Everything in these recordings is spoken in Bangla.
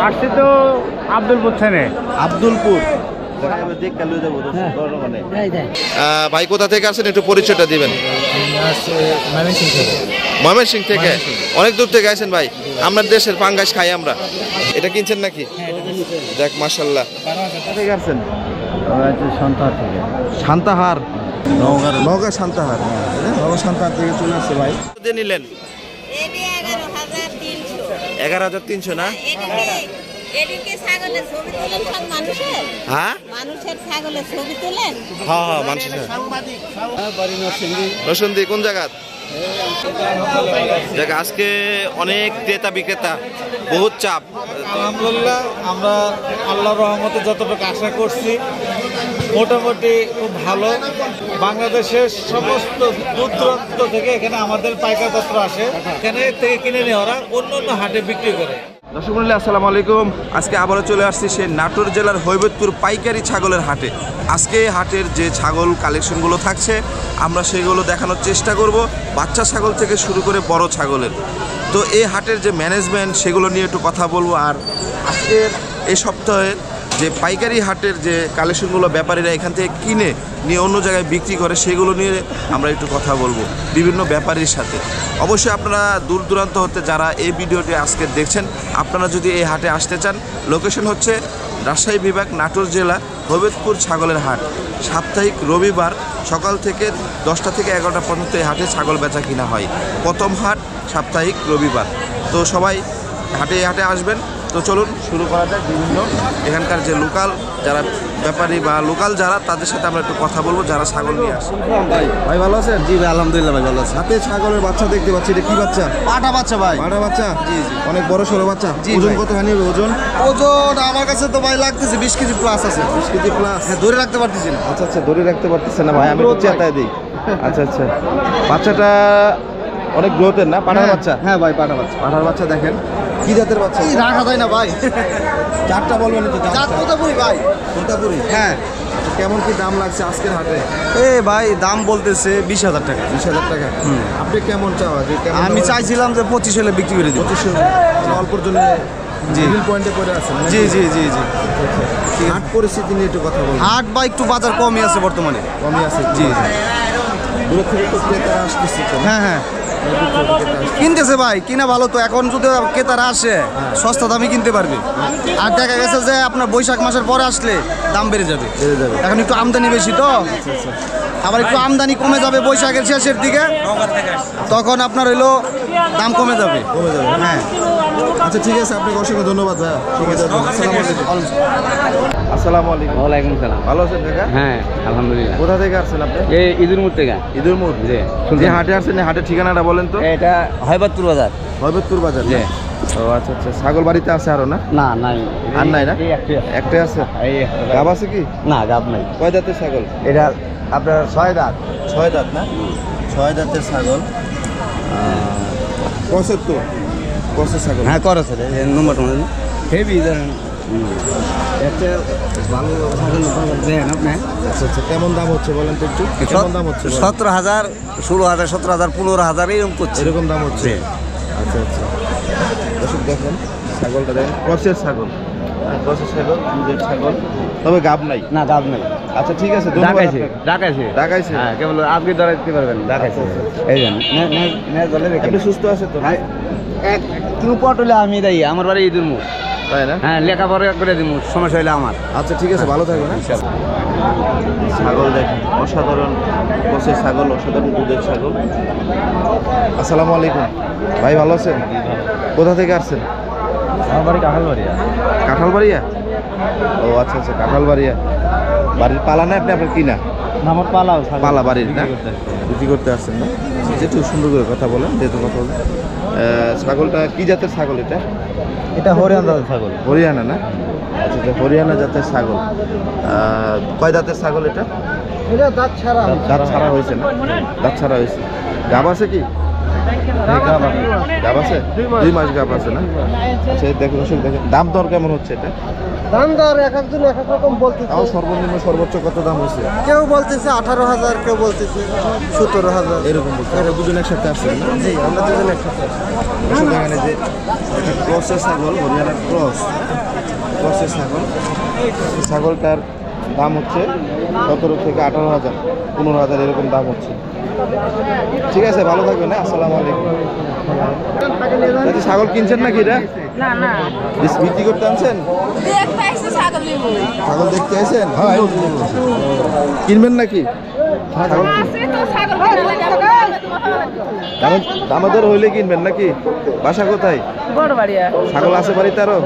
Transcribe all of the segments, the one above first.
আসছি তো আব্দুলপুর থেকে। আব্দুলপুর। ভাই কোথা থেকে আসেন একটু পরিচয়টা দিবেন? ময়মনসিংহ থেকে। অনেক দূর থেকে আসেন ভাই। আপনার দেশের পাঙ্গাস খাই আমরা। এটা কিনছেন নাকি? দেখ মাশাআল্লাহ। কোথা থেকে আসেন? সন্তাহার থেকে। শান্তাহার, নওগাঁ শান্তাহার। নওগাঁ শান্তাহার থেকে চলে আসছে ভাই। দিয়ে নিলেন 11,300 না? হ্যাঁ মানুষের হ্যাঁ মানুষের নরসিংদী। কোন জায়গা? আজকে অনেক ক্রেতা বিক্রেতা, বহুত চাপ। আলহামদুলিল্লাহ আমরা আল্লাহর রহমতে যতটুকু আশা করছি মোটামুটি খুব ভালো। বাংলাদেশের সমস্ত দূর দূরান্ত থেকে এখানে আমাদের পাইকারপত্র আসে, এখানে থেকে কিনে নিয়ে ওরা অন্য অন্য হাটে বিক্রি করে। দর্শক মণ্ডলী আসসালামু আলাইকুম। আজকে আবারও চলে আসছি সেই নাটোর জেলার হৈবতপুর পাইকারি ছাগলের হাটে। আজকে হাটের যে ছাগল কালেকশনগুলো থাকছে আমরা সেগুলো দেখানোর চেষ্টা করব, বাচ্চা ছাগল থেকে শুরু করে বড় ছাগলের। তো এই হাটের যে ম্যানেজমেন্ট সেগুলো নিয়ে একটু কথা বলবো। আর আজকের এই সপ্তাহের যে পাইকারি হাটের যে কালেকশনগুলো ব্যাপারীরা এখান থেকে কিনে নিয়ে অন্য জায়গায় বিক্রি করে সেগুলো নিয়ে আমরা একটু কথা বলবো বিভিন্ন ব্যাপারীর সাথে। অবশ্যই আপনারা দূর দূরান্ত হতে যারা এই ভিডিওটি আজকে দেখছেন, আপনারা যদি এই হাটে আসতে চান, লোকেশন হচ্ছে রাজশাহী বিভাগ, নাটোর জেলা, হৈবতপুর ছাগলের হাট। সাপ্তাহিক রবিবার সকাল থেকে 10টা থেকে 11টা পর্যন্ত এই হাটে ছাগল বেচা কিনা হয়। প্রথম হাট সাপ্তাহিক রবিবার। তো সবাই হাটে আসবেন। তো চলুন শুরু করা যাক। বিভিন্ন এখানকার যে লোকাল যারা ব্যাপারী বা লোকাল যারা, তাদের সাথে আমরা একটু কথা বলবো যারা ছাগল নিয়ে আসে। ভাই ভালো আছেন? জি ভাই আলহামদুলিল্লাহ ভাই ভালো আছে। হাতে ছাগলের বাচ্চা দেখতে পাচ্ছি, এটা কি বাচ্চা? পাটা বাচ্চা ভাই। পাটা বাচ্চা? জি জি। অনেক বড় সড়ো বাচ্চা। জি ওজন ভাই। কতখানি হবে? ওজন আমার কাছে তো ভাই লাগতেছে 20 কেজি প্লাস আছে। 20 কেজি প্লাস? হ্যাঁ ধরে রাখতে পারতেছি না। আচ্ছা আচ্ছা, ধরে রাখতে পারতেছে না ভাই, আমি একটু চেতায় দিই। আচ্ছা আচ্ছা, বাচ্চাটা অনেক গ্রোথের না? পাঠার বাচ্চা? হ্যাঁ ভাই পাটা বাচ্চা। পাঠার বাচ্চা দেখেন কি জাতের বাচ্চা? রাখা যায় না ভাই। চারটা বলবেন তো? জাত কোথাপুরি ভাই। কোথাপুরি? হ্যাঁ। কেমন কি দাম লাগছে আজকের হাটে? ভাই দাম বলতেছে 20,000 টাকা। 20,000 টাকা? আপনি কেমন চাওয়া? যে আমি চাইছিলাম যে 25 হলে বিক্রি করে দিব। 25 অল্পর জন্য জি পয়েন্টে করে আছেন? জি জি জি জি। হাট পরিস্থিতি নিয়ে একটু কথা বলুন। হাট ভাই একটু বাজার কমই আছে বর্তমানে। কমই আছে? জি জি। দূর থেকে তো ক্রেতারা আসতেছে। হ্যাঁ হ্যাঁ কিনতেছে ভাই, কিনা ভালো তো। এখন যদি ক্রেতারা আসে সস্তা দামে কিনতে পারবে। আর দেখা গেছে যে আপনার বৈশাখ মাসের পরে আসলে দাম বেড়ে যাবে। এখন একটু আমদানি বেশি তো, আবার একটু আমদানি কমে যাবে বৈশাখের শেষের দিকে, তখন আপনার হইলো দাম কমে যাবে। হ্যাঁ আচ্ছা ঠিক আছে, আপনাকে অসংখ্য ধন্যবাদ ভাইয়া। আসসালামু আলাইকুম। ওয়ালাইকুম সালাম। ভালো আছেন কাকা? হ্যাঁ আলহামদুলিল্লাহ। কোথা থেকে আসছেন আপনি? এই ঈদুর থেকে। ঈদুর মোড়? জি। যে হাটে আসছেন হাটের ঠিকানাটা বলেন তো। এটা হৈবতপুর বাজার। হৈবতপুর বাজার? জি। ও আচ্ছা আচ্ছা, ছাগল বাড়িতে আছে আরো না? না নাই। আর নাই না? একটাই আছে? গাব আছে কি? না গাব নাই। কয় দাঁতের ছাগল এটা? আপনার 6 দাঁত। 6 দাঁত না? 6 দাঁতের ছাগল। কসের ছাগল? হ্যাঁ করো স্যার, নম্বর হেভি ধরেন একটা ভালো ছাগল দেন আপনি। আচ্ছা আচ্ছা, কেমন দাম হচ্ছে বলেন তো একটু? কেমন দাম হচ্ছে? 17,000, 16,000, 17,000, 15,000 এরকম করছে। এরকম দাম হচ্ছে? আচ্ছা আচ্ছা, দর্শক দেখেন ছাগলটা দেখেন, কসের ছাগল। কসের ছাগল, দুধের ছাগল, তবে গাব নাই? না গাব নাই। আচ্ছা ঠিক আছে, ডাকাইছে? হ্যাঁ কেবল আপনি ধরে দিতে পারবেন। ডাকাইছে এই জন্য আপনি সুস্থ আছে তো? এক কিলো পট হলে আমি দেই, আমার বাড়ি ঈদুর মুখ, তাই না? হ্যাঁ লেখাপড়া করে দিব, সমস্যা হলে আমার। আচ্ছা ঠিক আছে, ভালো থাকবেন। ছাগল দেখেন, অসাধারণ কসের ছাগল, অসাধারণ দুধের ছাগল। আসসালামু আলাইকুম ভাই, ভালো আছেন? কোথা থেকে আসছেন? আমার বাড়ি কাঁঠালবাড়িয়া। কাঁঠালবাড়িয়া? ও আচ্ছা আচ্ছা, কাঁঠালবাড়িয়া। বাড়ির পালা না আপনি? আপনার কিনা? আমার পালা পালা বাড়ির না? বিক্রি করতে আসছেন না? একটু সুন্দর করে কথা বলেন, যেহেতু কথা বলেন। ছাগলটা কি জাতের ছাগল এটা? এটা হরিয়ানা জাতের ছাগল। হরিয়ানা না? আচ্ছা আচ্ছা, হরিয়ানা জাতের ছাগল। কয় দাঁতের ছাগল এটা? এটা দাঁত ছাড়া। দাঁত ছাড়া হয়েছে না? দাঁত ছাড়া হয়েছে। গাব আছে কি? গাব আছে 2 মাস গাব আছে না? আচ্ছা দেখুন দর্শক দেখেন দাম দর কেমন হচ্ছে এটা? দাম দর এক একজন এক এক রকম বলতেছে। তাও সর্বনিম্ন সর্বোচ্চ কত দাম হচ্ছে? কেউ বলতেছে 18,000, কেউ বলতেছে 17,000 এরকম বলছে। আমরা দুজন একসাথে আসছেন না? জি, আমরা দুজন একসাথে। দর্শক দেখেন এই যে এটা ক্রসের ছাগল, হরিয়ানার ক্রসের ছাগল। এই ছাগলটার দাম হচ্ছে 17 থেকে 18,000, 15,000 এরকম দাম হচ্ছে। ঠিক আছে, ভালো থাকবেন। আসসালামু আলাইকুম। ছাগল কিনছেন নাকি এটা? না না বিক্রি করতে আনছেন? দেখতে আসছে ছাগল নিব ছাগল দেখতে আসেন? কিনবেন নাকি? ছাগল আছে তো ছাগল কিনা লাগে দামাদার হইলে কিনবেন নাকি? বাসা কোথায়? বড় বাড়িয়া ছাগল আছে বাড়িতে আরো?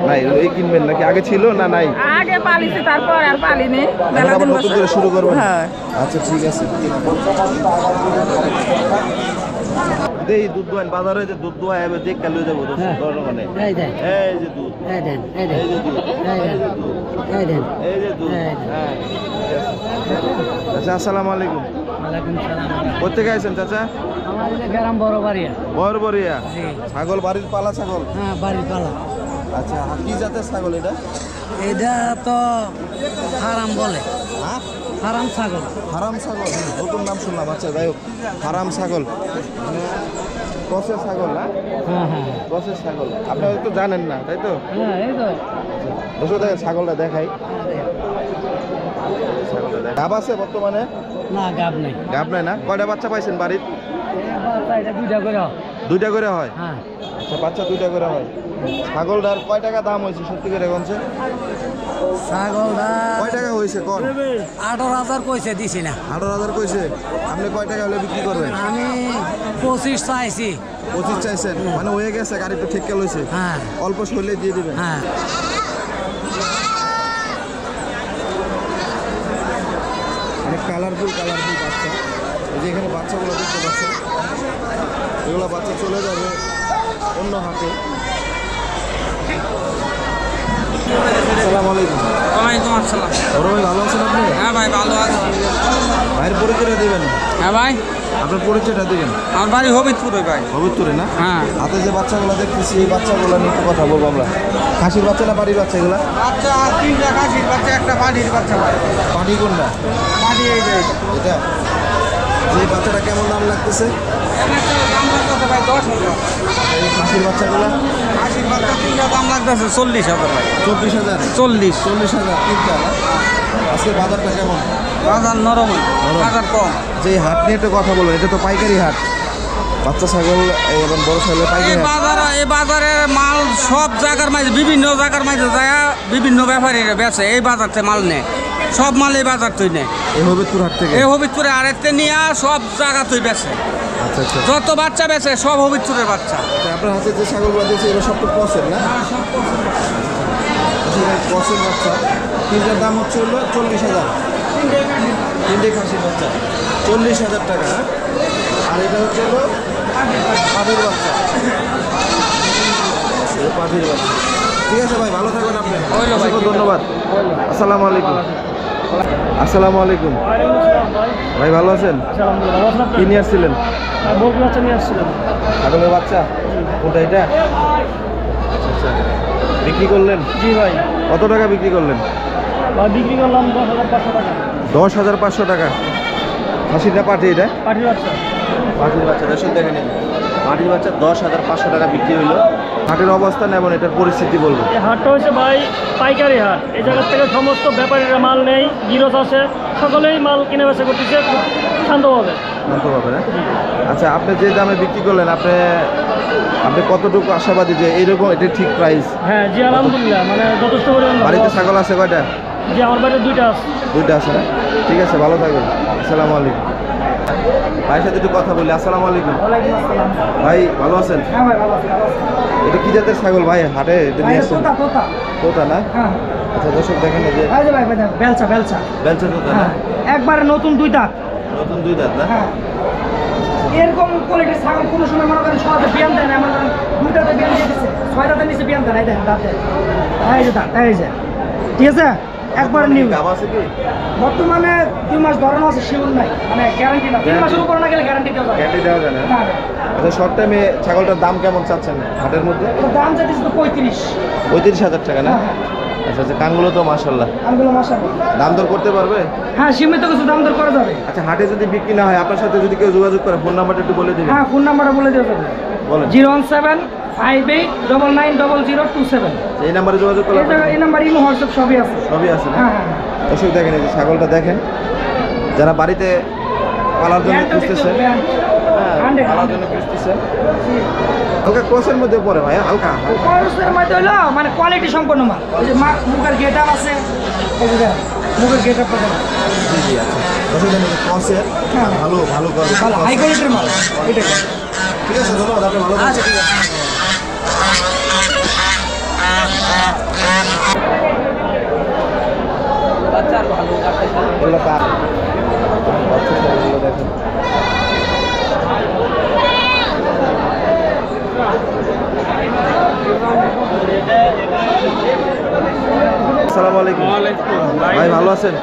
নাই, এই কিনবেন নাকি? আগে ছিল না নাই? আগে পালিছি তারপর আর পালিনি এখন আবার নতুন করে শুরু করবেন? হ্যাঁ। আচ্ছা ঠিক আছে। এই দুধ দোয়ান বাজারে যে দুধ দোয়া এবার দেখ কাল হয়ে যাবো মানে এই যে দুধ, এই যে দুধ, এই যে দুধ। হ্যাঁ আচ্ছা, আসসালামু আলাইকুম। কোথেকে আইছেন চাচা? গ্রাম বড় বাড়িয়া। বরবরিয়া। ছাগল বাড়ির পালা ছাগল? হ্যাঁ, বাড়ির পালা। আচ্ছা, কি জাতের ছাগল এটা? এটা তো হারাম বলে, হ্যাঁ, হারাম ছাগল। হারাম ছাগল, নতুন নাম শুনলাম। আচ্ছা যাই হোক, হারাম ছাগল মানে ক্রসের ছাগল না? হ্যাঁ হ্যাঁ ক্রসের ছাগল। আপনি হয়তো জানেন না, তাই তো? হ্যাঁ, এই তো দর্শক দেখেন ছাগলটা দেখাই। গাব আছে বর্তমানে? না, গাব নেই। গাব নাই না? কয়টা বাচ্চা পাইছেন বাড়ির? এটা 2টা করে হয়। 2টা করে হয়? হ্যাঁ। আচ্ছা, বাচ্চা 2টা করে হয়। ছাগলটার কয় টাকা দাম হয়েছে সত্যি করে কোনছে? ছাগলটা কয় টাকা হয়েছে কোন? 18,000 কইছে, দিছি না। 18,000 কইছে। আপনি কয় টাকা হলে বিক্রি করবেন? আমি 25 চাইছি। 25 চাইছেন? মানে হয়ে গেছে, গাড়ি তো ঠিক কেল হয়েছে। হ্যাঁ অল্প সইলে দিয়ে দিবেন। হ্যাঁ। অনেক কালারফুল বাচ্চা। এই যে এখানে বাচ্চাগুলো দেখতে পাচ্ছেন, এগুলো বাচ্চা চলে যাবে অন্য হাতে। আসসালামু আলাইকুম। ওয়ালাইকুম আসসালাম। বড় ভাই, ভালো আছেন আপনি? হ্যাঁ ভাই, ভালো আছি। ভাইয়ের পরিচয়টা দিবেন? হ্যাঁ ভাই, আপনার পরিচয়টা দিবেন। আমার বাড়ি হবিবপুরে ভাই। হবিবপুরে না? হ্যাঁ। হাতে যে বাচ্চাগুলো দেখতেছি, এই বাচ্চাগুলো নিয়ে একটু কথা বলবো আমরা। খাসির বাচ্চা না বাড়ির বাচ্চা এগুলা? বাচ্চা 3টা খাসির বাচ্চা, একটা বাড়ির বাচ্চা ভাই। পানি কোনটা? বাড়ি এই যে এটা। এই বাচ্চাটা কেমন দাম লাগতেছে? দাম লাগতেছে ভাই 10,000। এই খাসির বাচ্চাগুলো? খাসির বাচ্চা 3টা দাম লাগতেছে 40,000 ভাই। 24,000? 40,000 তিনটা না? আজকে বাজারটা কেমন? বাজার নরম, বাজার কম। যে হাট নিয়ে একটু কথা বলবেন, এটা তো পাইকারি হাট। বাচ্চা ছাগল এবং বড় ছাগলের পাইকারি হাট। এই বাজারের মাল সব জায়গার মাঝে, বিভিন্ন জায়গার মাঝে যায়, বিভিন্ন ব্যাপারীরা বেচে। এই বাজারতে মাল নেয়, সব মাল এই বাজার তুই নেয়। এই হবিবপুর হাট থেকে? এই হবিবপুরে আরেকতে নিয়ে সব জায়গা তুই বেচে। আচ্ছা আচ্ছা। যত বাচ্চা বেচে সব হবিবপুরের বাচ্চা। আচ্ছা, আপনার হাতে যে ছাগলগুলো দিয়েছে এগুলো সব তো ক্রসের না? ক্রসের বাচ্চা। তিনটার দাম হচ্ছে হলো 40,000। তিনটে খাসির বাচ্চা 40,000 টাকা। আর এটা হচ্ছে হলো পাখির বাচ্চা। পাখির বাচ্চা। ঠিক আছে ভাই, ভালো থাকবেন আপনি। অসংখ্য ধন্যবাদ। আসসালামু আলাইকুম। আসসালামু আলাইকুম। ভাই ভালো আছেন? কি নিয়ে আসছিলেন? বাচ্চা নিয়ে আসছিলাম। ছাগলের বাচ্চা? কোনটা এটা? আচ্ছা, বিক্রি করলেন? জি ভাই, কত টাকা বিক্রি করলেন? বিক্রি করলাম 10,500 টাকা। 10,500 টাকা। খাসিটা পাঠি এটা? পাঠির বাচ্চা। পাঠির বাচ্চা দর্শক দেখে নিন, পাঠির বাচ্চা 10,500 টাকা বিক্রি হইলো। হাটের অবস্থান এবং এটার পরিস্থিতি বলবো। এই হাটটা হচ্ছে ভাই পাইকারি হাট। এই জায়গার থেকে সমস্ত ব্যাপারীরা মাল নেই, গিরস আছে, সকলেই মাল কিনে বেচা করতেছে খুব শান্তভাবে। জানতে পারবে না? আচ্ছা, আপনি যে দামে বিক্রি করলেন, আপনি কতটুকু আশাবাদী যে এইরকম এটা ঠিক প্রাইস? হ্যাঁ জি, আলহামদুলিল্লাহ, মানে যথেষ্ট পরিমাণ ভালো বাড়িতে আছে। ছাগল আছে কয়টা? জি, আমার বাড়িতে 2টা আছে। 2টা আছে না? ঠিক আছে, ভালো থাকবেন। আসসালামু আলাইকুম। ভাইয়ের সাথে একটু কথা বলি। আসসালামু আলাইকুম। ভাই ভালো আছেন? হ্যাঁ ভাই, ভালো আছে। এটা কি জাতের ছাগল ভাই? হাটে এটা নিয়ে আসছেন? তোতা না? হ্যাঁ, আচ্ছা দর্শক দেখেন এই যে এই যে ভাই, বেলচা বেলচা। বেলচা তোতা না? একবারে নতুন 2 দাঁত। নতুন 2 দাঁত না? হ্যাঁ, এরকম কোয়ালিটির ছাগল কোনো সময় মনে করেন সহজে বিয়ান দেয় না। মনে করেন 2 দাঁতে বিয়ান দিয়ে দিচ্ছে, 6 দাঁতের নিচে বিয়ান দেয় না। এই দেখেন দাঁতে, এই যে দাঁত, এই যে, ঠিক আছে, একবার নিউ। গাব আছে কি? বর্তমানে 2 মাস ধরানো আছে, শিউর নাই, মানে গ্যারান্টি না। 3 মাসের উপর না গেলে গ্যারান্টি দেওয়া যাবে গ্যারান্টি দেওয়া যায় না? না। আচ্ছা শর্ট টাইমে ছাগলটার দাম কেমন চাচ্ছেন হাটের মধ্যে? ওর দাম চাইতেছি তো 35। 35,000 টাকা না? আচ্ছা আচ্ছা, কানগুলো তো মাশাআল্লাহ। আমগুলো মাশাআল্লাহ। দাম দর করতে পারবে? হ্যাঁ, সীমিত কিছু দাম দর করা যাবে। আচ্ছা হাটে যদি বিক্রি না হয় আপনার সাথে যদি কেউ যোগাযোগ করে ফোন নাম্বারটা একটু বলে দিবেন। হ্যাঁ, ফোন নাম্বারটা বলে দেওয়া যাবে। বলেন। 01758990027। এই নাম্বারে যোগাযোগ করলে এই নাম্বার ইমো হোয়াটসঅ্যাপ সবই আছে। সবই আছে না? হ্যাঁ হ্যাঁ। দর্শক দেখেন এই যে ছাগলটা দেখেন, যারা বাড়িতে পালার জন্য খুঁজতেছেন, পালার জন্য খুঁজতেছেন, হালকা ক্রসের মধ্যে পড়ে ভাই, হালকা খরচের মধ্যে হলো মানে কোয়ালিটি সম্পন্ন মাল। এই যে মুখের গেট আপ আছে, এই যে দেখেন, মুখের গেট আপ পাবেন। জি জি আচ্ছা। দর্শক দেখেন ক্রসের ভালো ভালো করে ভালো হাই কোয়ালিটির মাল এটা। ঠিক আছে ধন্যবাদ, আপনি ভালো আচ্ছা ঠিক আছে। বাচ্চার ভালো এগুলো কার বাচ্চা ছাগলগুলো দেখেন। আসসালামু আলাইকুম। ভাই ভালো আছেন?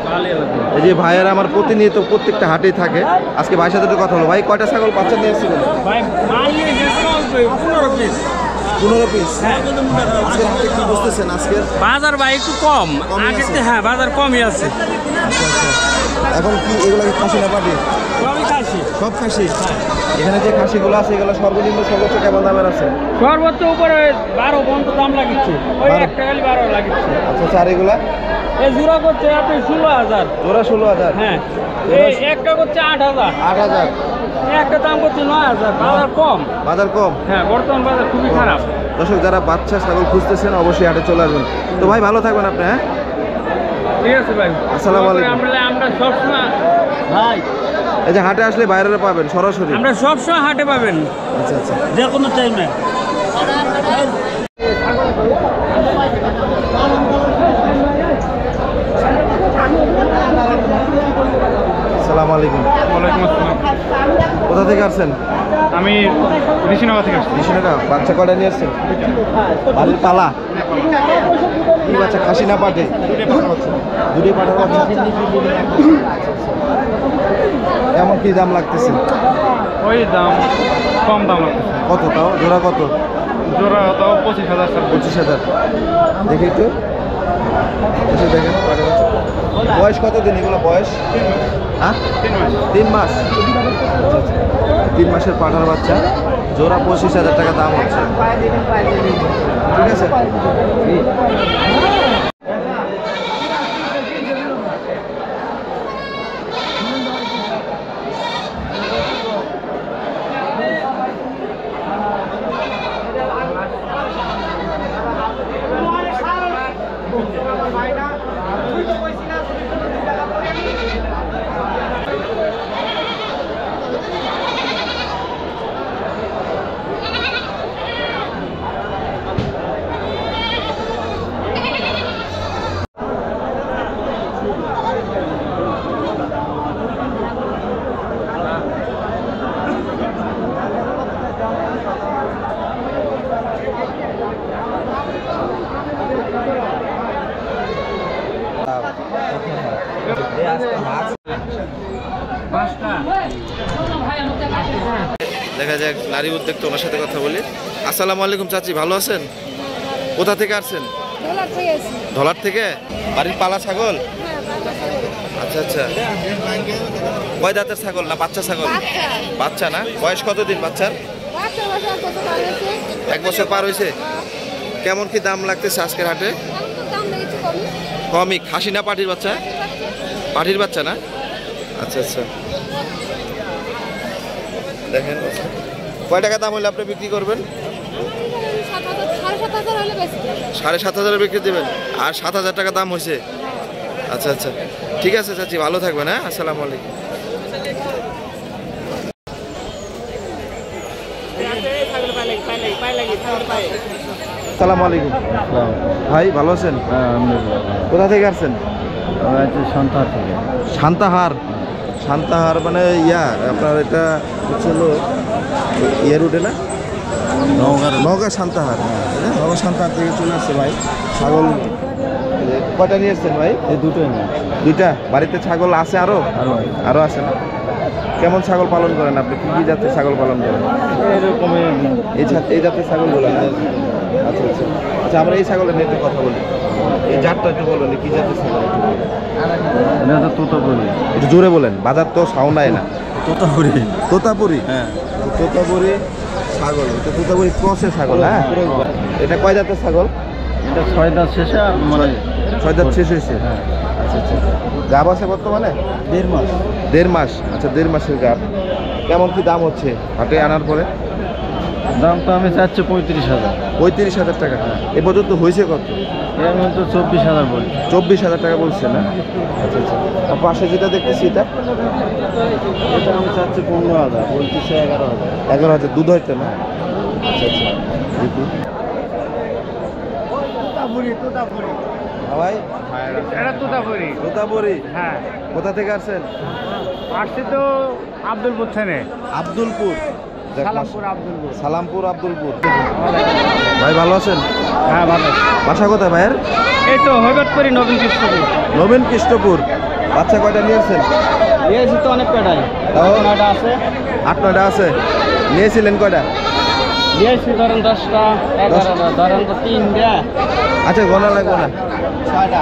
এই যে ভাইয়ের আমার প্রতিনিয়ত প্রত্যেকটা হাটেই থাকে, আজকে ভাইয়ের সাথে একটু কথা হলো। ভাই কয়টা ছাগল বাচ্চা নিয়ে এসেছিলেন? 15 পিস। আজকের হাটে কি বুঝতেছেন আজকের বাজার ভাই একটু কম কমই আগে আছে? হ্যাঁ বাজার কমই আছে। আচ্ছা আচ্ছা, এখন কি এগুলো কি খাসি না পাটি? সবই খাসি। সব খাসি। এখানে যে খাসিগুলো আছে এগুলো সর্বনিম্ন সর্বোচ্চ কেমন দামের আছে? সর্বোচ্চ উপরে 12 পর্যন্ত দাম লাগিচ্ছে, ওই 12 একটা খালি 12 লাগিচ্ছে। আচ্ছা আচ্ছা, আর এগুলা এই জোড়া করছে আপনি 16,000। জোড়া 16,000। হ্যাঁ, এই একটা করছে 8,000, 8,000। একটা দাম করছে 9,000। বাজার কম। বাজার কম। হ্যাঁ, বর্তমান বাজার খুবই খারাপ। দর্শক যারা বাচ্চা ছাগল খুঁজতেছেন অবশ্যই হাটে চলে আসবেন। তো ভাই ভালো থাকবেন আপনি। হ্যাঁ ঠিক আছে ভাই, আসসালামু আলাইকুম। আমরা সবসময় ভাই এই যে হাটে আসলে বাইরে পাবেন সরাসরি। আমরা সবসময় হাটে পাবেন, আচ্ছা আচ্ছা, যে কোনো টাইমে। আসসালামু আলাইকুম। ওয়ালাইকুম আসসালাম। কোথা থেকে আসছেন? আমি ঋষিনগর থেকে আসছি। কৃষ্ণনগর। বাচ্চা কটা নিয়ে আসছেন? বাড়ির পালা কি বাচ্চা, খাসি না পাটে? দুটোই পাঠার বাচ্চা। কেমন কি দাম লাগতেছে? ওই দাম কম দাম লাগতেছে, কত তাও জোড়া কত? জোড়া তাও 25,000। 25,000। দেখি একটু এসে দেখেন পাঠার বাচ্চা। বয়স কত দিন এগুলো বয়স? হ্যাঁ 3 মাস। আচ্ছা আচ্ছা, 3 মাসের পাঠার বাচ্চা, জোড়া 25,000 টাকা দাম হচ্ছে। ঠিক আছে। দেখা যাক নারী উদ্যোক্তা, ওনার সাথে কথা বলি। আসসালামু আলাইকুম চাচি, ভালো আছেন? কোথা থেকে আসছেন? ধলার থেকে। বাড়ির পালা ছাগল? আচ্ছা আচ্ছা, কয় দাঁতের ছাগল না বাচ্চা ছাগল? বাচ্চা না? বয়স কত দিন বাচ্চার? 1 বছর পার হয়েছে। কেমন কি দাম লাগতেছে আজকের হাটে? কমই। খাসি না পাটির বাচ্চা? পাটির বাচ্চা না? আচ্ছা আচ্ছা, দেখেন কয় টাকা দাম হলে আপনি বিক্রি করবেন? 7,500 বিক্রি দেবেন, আর 7,000 টাকা দাম হয়েছে। আচ্ছা আচ্ছা, ঠিক আছে চাচি, ভালো থাকবেন। হ্যাঁ, আসসালামু আলাইকুম। আসসালামু আলাইকুম। ভাই ভালো আছেন? কোথা থেকে আসছেন? সন্তান থেকে। শান্তাহার। শান্তাহার মানে আপনার এটা হচ্ছে হলো রুটে না? নওগাঁ শান্তাহার। নওগাঁ শান্তাহার থেকে চলে আসছে ভাই। ছাগল কয়টা নিয়ে এসছেন ভাই? এই দুটোই না, 2টা। বাড়িতে ছাগল আছে আরো? আরো আছে না? কেমন ছাগল পালন করেন আপনি? কি কি জাতের ছাগল পালন করেন? এই জাতের ছাগলগুলো না? আচ্ছা আচ্ছা আচ্ছা, আমরা এই ছাগলের নিয়ে একটু কথা বলি। এই জাতটা একটু বলুন, কি জাতের ছাগল? তোতাপুরি। একটু জোরে বলেন, বাজার তো সাউন্ড আয় না। তোতাপুরি। তোতাপুরি, হ্যাঁ। তোতাপুরি ছাগল, এটা তোতাপুরি ক্রসের ছাগল। হ্যাঁ, এটা কয় জাতের ছাগল? এটা 6 দাঁত শেষে মানে 6 দাঁত শেষ হয়েছে। হ্যাঁ। আচ্ছা আচ্ছা, গাব আছে বর্তমানে? 1.5 মাস। 1.5 মাস। আচ্ছা, 1.5 মাসের গাব। কেমন কি দাম হচ্ছে হাটে আনার পরে? দাম তো আমি চাচ্ছি 35,000। 35,000 টাকা। এ পর্যন্ত হয়েছে কত? এর মধ্যে 24,000 বলছি। 24,000 টাকা বলছে না? আচ্ছা আচ্ছা। আর পাশে যেটা দেখতেছি এটা? এটা আমি চাচ্ছি 15,000, বলতেছে 11,000। 11,000 দুধ হইতো না? আচ্ছা আচ্ছা, দেখি। ভাই, এটা তোতাপুরি। তোতাপুরি। হ্যাঁ, কোথা থেকে আসছেন? আসছি তো আব্দুলপুর থেকে। আব্দুলপুর। যাক, সালামপুর আব্দুলপুর। সালামপুর আব্দুলপুর। ভাই ভালো আছেন? হ্যাঁ, ভালো। বাসা কোথায় ভাইয়ের? এই তো হইবতপুরি নবীন কৃষ্ণপুর। নবীন কৃষ্ণপুর। বাচ্চা কয়টা নিয়েছেন? নিয়েছি তো অনেক কয়টাই। তাও 9টা আছে। 8-9টা আছে। নিয়েছিলেন কয়টা? নিয়েছি ধরেন 10টা, 11টা, ধরেন তো 3টা। আচ্ছা, গোনা লাগবে না। 6টা,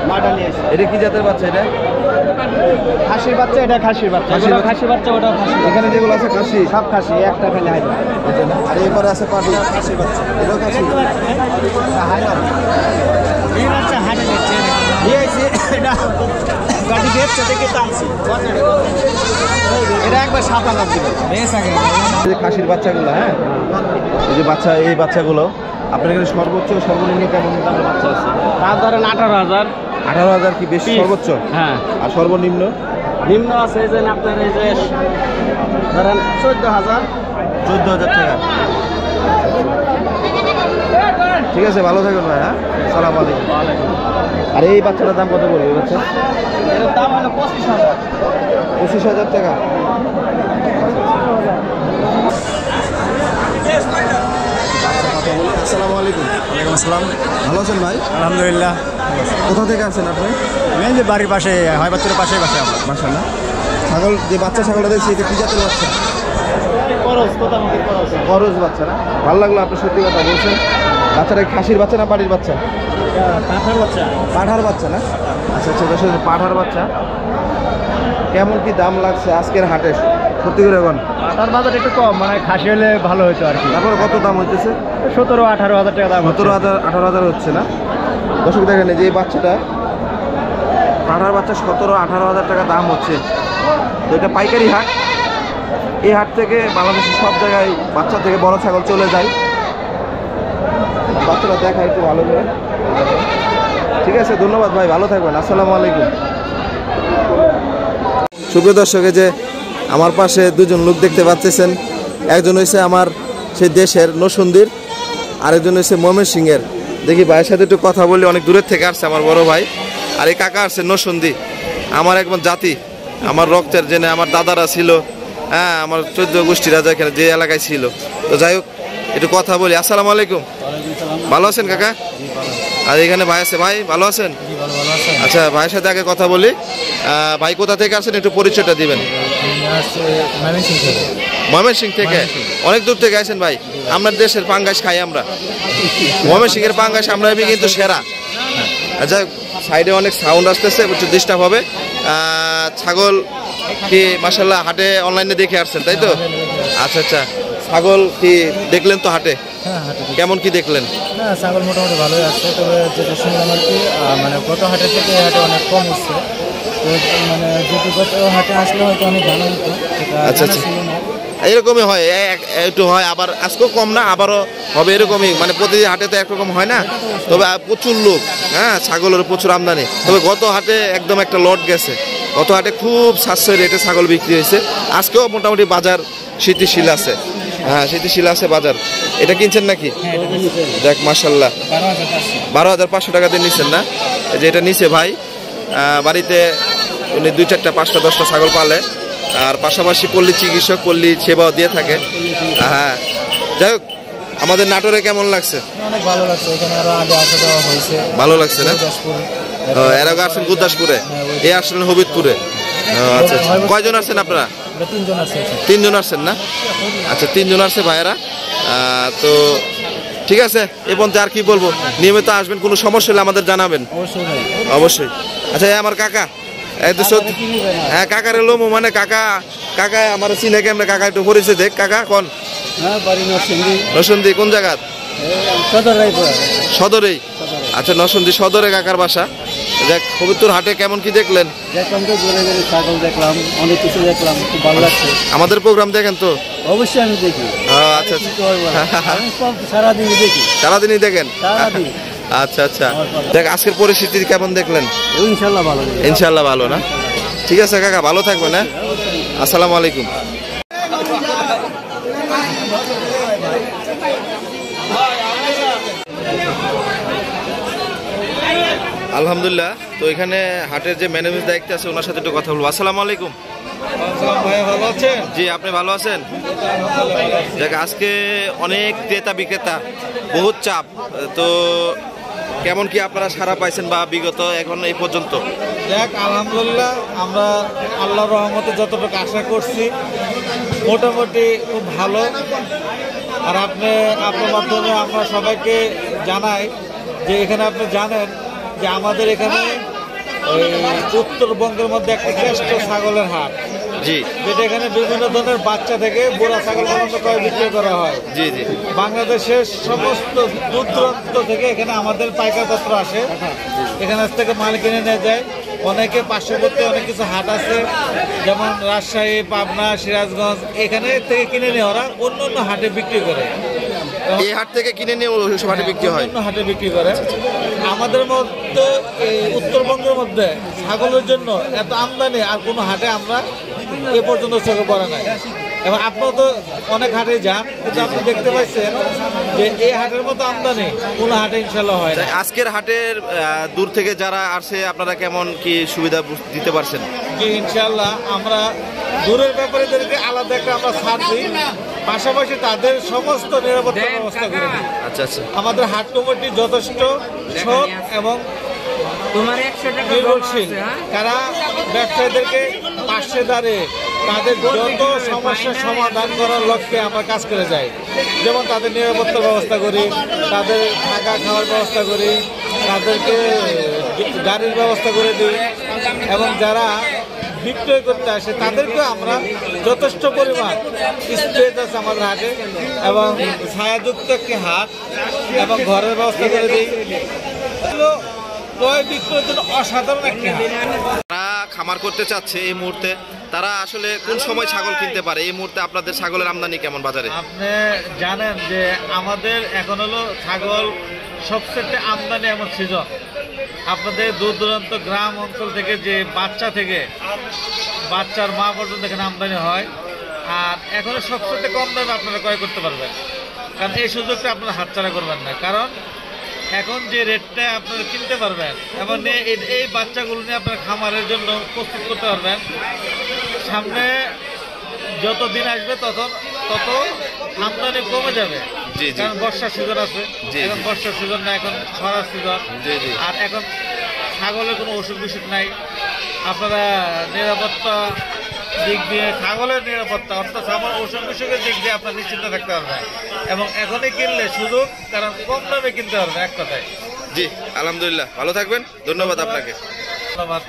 9টা নিয়েছি। এটা কি জাতের বাচ্চা এটা? খাসির বাচ্চা, এটা খাসির বাচ্চা। খাসির এগুলো বাচ্চা? খাসির বাচ্চা, ওটা খাসি। এখানে যেগুলো আছে খাসি? সব খাসি, একটা ফেলে হাইবা। আর এরপরে আছে পাটি। খাসি বাচ্চা, এটাও খাসি। এটা একবার 7,000 দিব। এই যে খাসির বাচ্চাগুলো, হ্যাঁ, এই যে বাচ্চা, এই বাচ্চাগুলো আপনার এখানে সর্বোচ্চ সর্বনিম্ন কেমন দামের বাচ্চা আছে? তার ধরেন 18,000। 18,000 কি বেশি সর্বোচ্চ? হ্যাঁ, আর সর্বনিম্ন? নিম্ন আছে এই যে আপনার এই যে ধরেন 14,000। 14,000 টাকা। ঠিক আছে, ভালো থাকুন ভাই। হ্যাঁ, সালাম আলাইকুম। আর এই বাচ্চাটার দাম কত বলবে? এই বাচ্চা এর দাম হলো 25,000। 25,000 টাকা। আসসালামু আলাইকুম। ওয়ালাইকুম আসসালাম। ভালো আছেন ভাই? আলহামদুলিল্লাহ। কোথা থেকে আছেন আপনি? মেন যে বাড়ির পাশে হয়বাচ্চুরের পাশে বাসা আমার। মাশাআল্লাহ। ছাগল, যে বাচ্চা ছাগলটা দেখছি, এটা কি জাতের বাচ্চা? খরচ বাচ্চা না? ভালো লাগলো, আপনি সত্যি কথা বলছেন। বাচ্চাটা খাসির বাচ্চা না পাটির বাচ্চা? পাঠার বাচ্চা। পাঠার বাচ্চা না? আচ্ছা আচ্ছা, দর্শক, পাঠার বাচ্চা। কেমন কি দাম লাগছে আজকের হাটে সত্যি করে এখন? পাঠার বাজার একটু কম, মানে খাসি হলে ভালো হতো আর কি। তারপরে কত দাম হইতেছে? 17-18,000 টাকা দাম। 17,000 18,000 হচ্ছে না? দর্শক দেখেন, এই যে এই বাচ্চাটা, পাঠার বাচ্চা 17-18,000 টাকা দাম হচ্ছে। তো এটা পাইকারি হাট। এই হাট থেকে বাংলাদেশের সব জায়গায় বাচ্চা থেকে বড় ছাগল চলে যায়। বাচ্চারা দেখা একটু ভালো করে। ঠিক আছে, ধন্যবাদ ভাই, ভালো থাকবেন। আসসালামু আলাইকুম। সুপ্রিয় দর্শক, যে আমার পাশে দুজন লোক দেখতে পাচ্ছেন। একজন হয়েছে আমার সেই দেশের নরসিংদীর, আরেকজন হয়েছে ময়মনসিংহের। দেখি ভাইয়ের সাথে একটু কথা বলি। অনেক দূরের থেকে আসছে আমার বড় ভাই। আর এই কাকা আসছে নরসিংদী, আমার একবার জাতি, আমার রক্তের, জেনে আমার দাদারা ছিল। হ্যাঁ, আমার 14 গোষ্ঠী রাজা এখানে যে এলাকায় ছিল। তো যাই হোক, একটু কথা বলি। আসসালামু আলাইকুম। ভালো আছেন কাকা? আর এখানে ভাই আছে। ভাই ভালো আছেন? আচ্ছা, ভাইয়ের সাথে আগে কথা বলি। ভাই কোথা থেকে আসেন, একটু পরিচয়টা দিবেন। ময়মনসিংহ থেকে? অনেক দূর থেকে আসেন ভাই। আপনার দেশের পাঙ্গাস খাই আমরা। ময়মনসিংহের পাঙ্গাস আমরা কিন্তু সেরা। আচ্ছা, সাইডে অনেক সাউন্ড আসতেছে, একটু ডিস্টার্ব হবে। ছাগল কি মাশাআল্লাহ হাটে অনলাইনে দেখে আসছেন, তাই তো? আচ্ছা আচ্ছা, ছাগল কি দেখলেন তো হাটে? কেমন কি দেখলেন? না, ছাগল মোটামুটি ভালোই আছে। তবে যেটা শুনলাম আর কি, মানে গত হাটে থেকে এই হাটে অনেক কম হচ্ছে। তো মানে যদি গত হাটে আসলে হয়তো অনেক ভালো হতো। আচ্ছা আচ্ছা, এরকমই হয়, একটু হয়, আবার আজকেও কম না, আবারও হবে, এরকমই। মানে প্রতিদিন হাটে তো একরকম হয় না। তবে প্রচুর লোক, হ্যাঁ, ছাগলের প্রচুর আমদানি। তবে গত হাটে একদম একটা লট গেছে। গত হাটে খুব সাশ্রয় রেটে ছাগল বিক্রি হয়েছে। আজকেও মোটামুটি বাজার স্থিতিশীল আছে। হ্যাঁ, স্থিতিশীল আছে বাজার। এটা কিনছেন নাকি? দেখ মাশাআল্লাহ, 12,500 টাকা দিয়ে নিচ্ছেন না? এই যে এটা নিচে ভাই, বাড়িতে উনি 2, 4, 5, 10টা ছাগল পালে। আর পাশাপাশি পল্লী চিকিৎসক, পল্লী সেবাও দিয়ে থাকে। হ্যাঁ, যাই হোক, আমাদের নাটোরে কেমন লাগছে? অনেক ভালো লাগছে। এখানে আরো আগে আসা যাওয়া হয়েছে। ভালো লাগছে না? এর আগে আসছেন গুরদাসপুরে, এই আসলেন হবিবপুরে। আচ্ছা আচ্ছা, কয়জন আসছেন আপনারা? আমরা 3 জন আছি এখানে। 3 জন আসছেন না? আচ্ছা 3 জন আসছে ভাইয়েরা। তো ঠিক আছে, এ পর্যন্ত আর কি বলবো, নিয়মিত আসবেন, কোনো সমস্যা হলে আমাদের জানাবেন অবশ্যই ভাই। অবশ্যই। আচ্ছা এই আমার কাকা, এই তো সত্যি, হ্যাঁ কাকার এলো মানে কাকা আমার চিনে কেমনে, কাকা একটু পরিচয় দেখ। কাকা কোন? হ্যাঁ বাড়ি নরসিংদী। নরসিংদী কোন জায়গা? সদর রায়পুরা। সদরেই? আচ্ছা নরসিংদী সদরে কাকার বাসা। দেখ পবিত্র হাটে কেমন কি দেখলেন? দেখলাম তো জোরে জোরে ছাগল দেখলাম, অনেক কিছু দেখলাম, খুব ভালো লাগছে। আমাদের প্রোগ্রাম দেখেন তো? অবশ্যই আমি দেখি। আচ্ছা আচ্ছা, আমি সব সারাদিনই দেখি। সারাদিনই দেখেন? সারাদিন। আচ্ছা আচ্ছা, দেখ আজকের পরিস্থিতি কেমন দেখলেন? ইনশাল্লাহ ভালো। ইনশাল্লাহ ভালো না? ঠিক আছে কাকা, ভালো থাকবেন। হ্যাঁ, আসসালামু আলাইকুম। আলহামদুলিল্লাহ। তো এখানে হাটের যে ম্যানেজার দায়িত্বে আছে ওনার সাথে একটু কথা বলবো। আসসালামু আলাইকুম। ভাইয়া ভালো আছেন? জি, আপনি ভালো আছেন? দেখ আজকে অনেক ক্রেতা বিক্রেতা, বহুত চাপ, তো কেমন কি আপনারা সারা পাইছেন বা বিগত এখন এই পর্যন্ত? দেখ আলহামদুলিল্লাহ, আমরা আল্লাহর রহমতে যতটুকু আশা করছি মোটামুটি খুব ভালো। আর আপনার মাধ্যমে আমরা সবাইকে জানাই যে এখানে আপনি জানেন যে আমাদের এখানে উত্তরবঙ্গের মধ্যে একটা শ্রেষ্ঠ ছাগলের হাট, জি, যেটা এখানে বিভিন্ন ধরনের বাচ্চা থেকে বুড়া ছাগল পর্যন্ত ক্রয় বিক্রয় করা হয়। জি জি। বাংলাদেশের সমস্ত দূর দূরান্ত থেকে এখানে আমাদের পাইকারপত্র আসে, এখানে থেকে মাল কিনে নিয়ে যায়। অনেকে পার্শ্ববর্তী অনেক কিছু হাট আছে, যেমন রাজশাহী, পাবনা, সিরাজগঞ্জ, এখানে থেকে কিনে নিয়ে ওরা অন্য অন্য হাটে বিক্রি করে। এই হাট থেকে কিনে নিয়ে ওইসব হাটে বিক্রি হয়, অন্য হাটে বিক্রি করে। আমাদের মধ্যে এই উত্তরবঙ্গের মধ্যে ছাগলের জন্য এত আমদানি আর কোনো হাটে আমরা এ পর্যন্ত চোখে পড়ে নাই। এবং আপনারা তো অনেক হাটে যান, কিন্তু আপনি দেখতে পাচ্ছেন যে এই হাটের মতো আমদানি কোনো হাটে ইনশাল্লাহ হয় না। আজকের হাটের দূর থেকে যারা আসে আপনারা কেমন কি সুবিধা দিতে পারছেন? যে ইনশাল্লাহ আমরা দূরের ব্যাপারীদেরকে আলাদা একটা আমরা ছাড় দিই, পাশাপাশি তাদের সমস্ত নিরাপত্তার ব্যবস্থা করে দিই। আচ্ছা আচ্ছা। আমাদের হাট কমিটি যথেষ্ট সৎ এবং নির্ভরশীল, তারা ব্যবসায়ীদেরকে পাশে দাঁড়িয়ে তাদের যত সমস্যার সমাধান করার লক্ষ্যে আমরা কাজ করে যাই। যেমন তাদের নিরাপত্তা ব্যবস্থা করি, তাদের থাকা খাওয়ার ব্যবস্থা করি, তাদেরকে গাড়ির ব্যবস্থা করে দিই, এবং যারা বিক্রয় করতে আসে তাদেরকেও আমরা যথেষ্ট পরিমাণ স্পেস আছে আমাদের হাটে, এবং ছায়াযুক্ত একটি হাট এবং ঘরের ব্যবস্থা করে দিই। ক্রয় বিক্রয়ের জন্য অসাধারণ একটি হাট। যারা খামার করতে চাচ্ছে এই মুহূর্তে, তারা আসলে কোন সময় ছাগল কিনতে পারে? এই মুহূর্তে আপনাদের ছাগলের আমদানি কেমন বাজারে? আপনি জানেন যে আমাদের এখন হলো ছাগল সবচেয়ে আমদানি এমন সিজন। আপনাদের দূর দূরান্ত গ্রাম অঞ্চল থেকে যে বাচ্চা থেকে বাচ্চার মা পর্যন্ত এখানে আমদানি হয়, আর এখনো সবচেয়ে কম দামে আপনারা ক্রয় করতে পারবেন। কারণ এই সুযোগটা আপনারা হাতছাড়া করবেন না, কারণ এখন যে রেটটা আপনারা কিনতে পারবেন এবং এই বাচ্চাগুলো নিয়ে আপনার খামারের জন্য প্রস্তুত করতে পারবেন। সামনে যত দিন আসবে তত আমদানি কমে যাবে, কারণ বর্ষার সিজন আছে। এখন বর্ষার সিজন না, এখন খরার সিজন, আর এখন ছাগলের কোনো অসুখ বিসুখ নাই। আপনারা নিরাপত্তা দিক দিয়ে, ছাগলের নিরাপত্তা অর্থাৎ আমার অসুখ বিসুখের দিক দিয়ে আপনার নিশ্চিন্ত থাকতে পারবেন, এবং এখনই কিনলে সুযোগ, কারণ কম দামে কিনতে পারবেন এক কথায়। জি আলহামদুলিল্লাহ, ভালো থাকবেন, ধন্যবাদ আপনাকে। ধন্যবাদ।